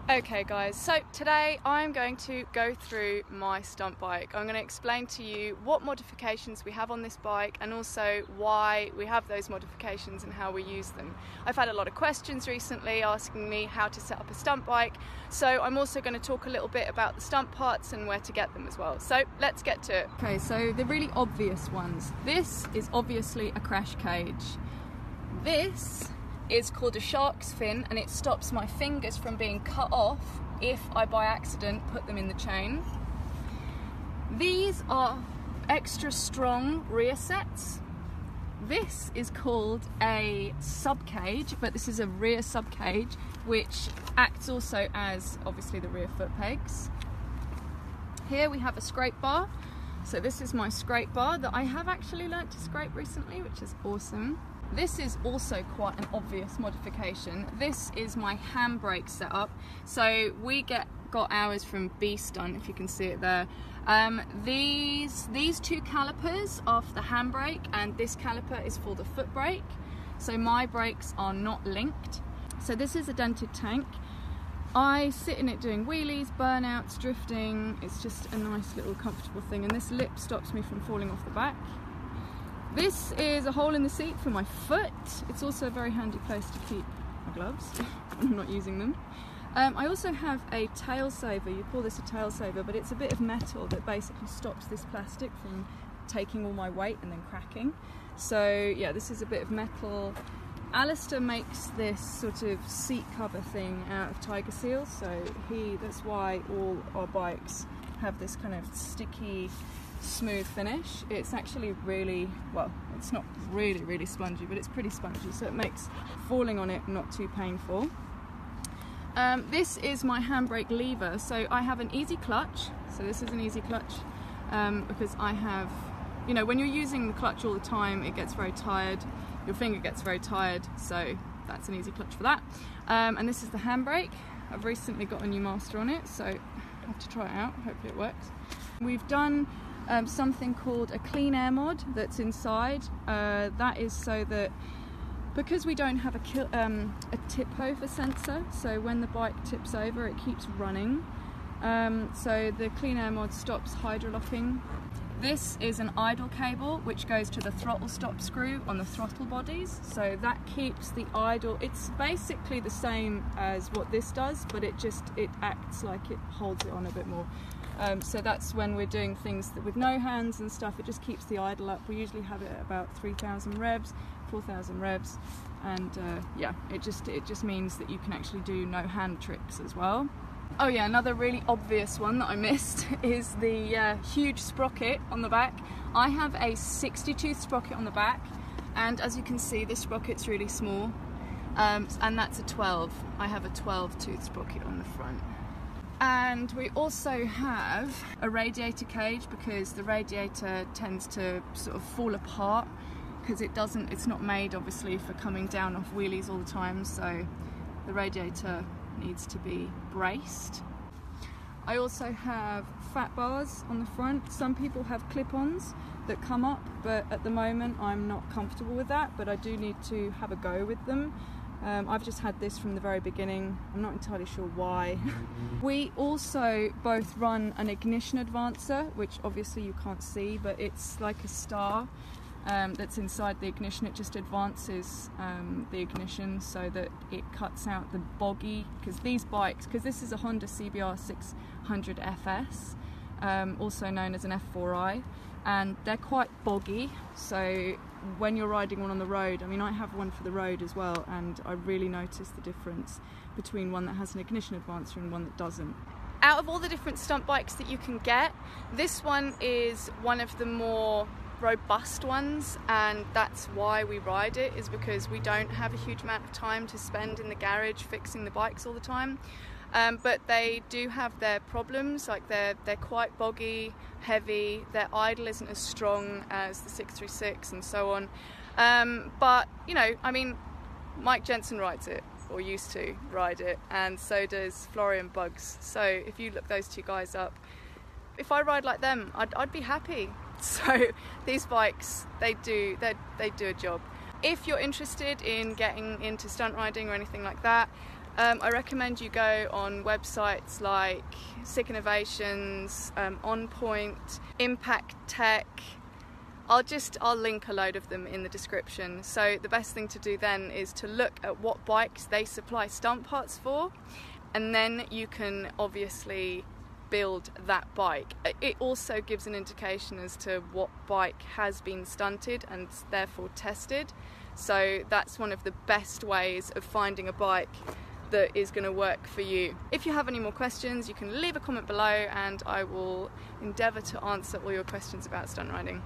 Okay guys, so today I'm going to go through my stunt bike. I'm going to explain to you what modifications we have on this bike and also why we have those modifications and how we use them. I've had a lot of questions recently asking me how to set up a stunt bike, so I'm also going to talk a little bit about the stunt parts and where to get them as well. So let's get to it. Okay, so the really obvious ones. This is obviously a crash cage. This is called a shark's fin, and it stops my fingers from being cut off if I by accident put them in the chain. These are extra strong rear sets. This is called a sub cage, but this is a rear sub cage which acts also as obviously the rear foot pegs. Here we have a scrape bar. So this is my scrape bar that I have actually learnt to scrape recently, which is awesome. This is also quite an obvious modification. This is my handbrake setup. So we got ours from Stunt, if you can see it there. These two calipers are for the handbrake, and this caliper is for the foot brake. So my brakes are not linked. So this is a dented tank. I sit in it doing wheelies, burnouts, drifting. It's just a nice little comfortable thing, and this lip stops me from falling off the back. This is a hole in the seat for my foot. It's also a very handy place to keep my gloves when I'm not using them. I also have a tail saver. You call this a tail saver, but it's a bit of metal that basically stops this plastic from taking all my weight and then cracking. So yeah, this is a bit of metal. Alistair makes this sort of seat cover thing out of tiger seal, so that's why all our bikes have this kind of sticky, smooth finish. It's actually really, well, it's not really spongy, but it's pretty spongy, so it makes falling on it not too painful. This is my handbrake lever. So I have an easy clutch. So this is an easy clutch because I have, you know, when you're using the clutch all the time, it gets very tired. Your finger gets very tired, so that's an easy clutch for that. And this is the handbrake. I've recently got a new master on it, so I have to try it out. Hopefully it works. We've done something called a clean air mod that's inside. That is so that because we don't have a tip over sensor, so when the bike tips over it keeps running. So the clean air mod stops hydrolocking. This is an idle cable which goes to the throttle stop screw on the throttle bodies, so that keeps the idle. It's basically the same as what this does, but it acts like it holds it on a bit more. So that's when we're doing things with no hands and stuff, it just keeps the idle up. We usually have it at about 3,000 revs, 4,000 revs, and yeah, it just means that you can actually do no hand tricks as well. Oh yeah, another really obvious one that I missed is the huge sprocket on the back. I have a 60-tooth sprocket on the back, and as you can see, this sprocket's really small, and that's a 12. I have a 12-tooth sprocket on the front. And we also have a radiator cage because the radiator tends to sort of fall apart because it's not made obviously for coming down off wheelies all the time, so the radiator needs to be braced. I also have fat bars on the front. Some people have clip-ons that come up, but at the moment I'm not comfortable with that, but I do need to have a go with them. I've just had this from the very beginning. I'm not entirely sure why. We also both run an ignition advancer, which obviously you can't see, but it's like a star that's inside the ignition. It just advances the ignition so that it cuts out the boggy, because these bikes, because this is a Honda CBR 600 FS, also known as an F4i, and they're quite boggy, so when you're riding one on the road, I mean I have one for the road as well, and I really notice the difference between one that has an ignition advancer and one that doesn't. Out of all the different stunt bikes that you can get, this one is one of the more robust ones, and that's why we ride it, is because we don't have a huge amount of time to spend in the garage fixing the bikes all the time. But they do have their problems, like they're quite boggy, heavy, their idle isn't as strong as the 636 and so on. But you know, I mean, Mike Jensen rides it, or used to ride it, and so does Florian Buggs. So if you look those two guys up, if I ride like them, I'd be happy. So these bikes, they do a job. If you're interested in getting into stunt riding or anything like that, I recommend you go on websites like Sick Innovations, On Point, Impact Tech. I'll link a load of them in the description. So the best thing to do then is to look at what bikes they supply stunt parts for, and then you can obviously build that bike. It also gives an indication as to what bike has been stunted and therefore tested. So that's one of the best ways of finding a bike that is going to work for you. If you have any more questions, you can leave a comment below and I will endeavour to answer all your questions about stunt riding.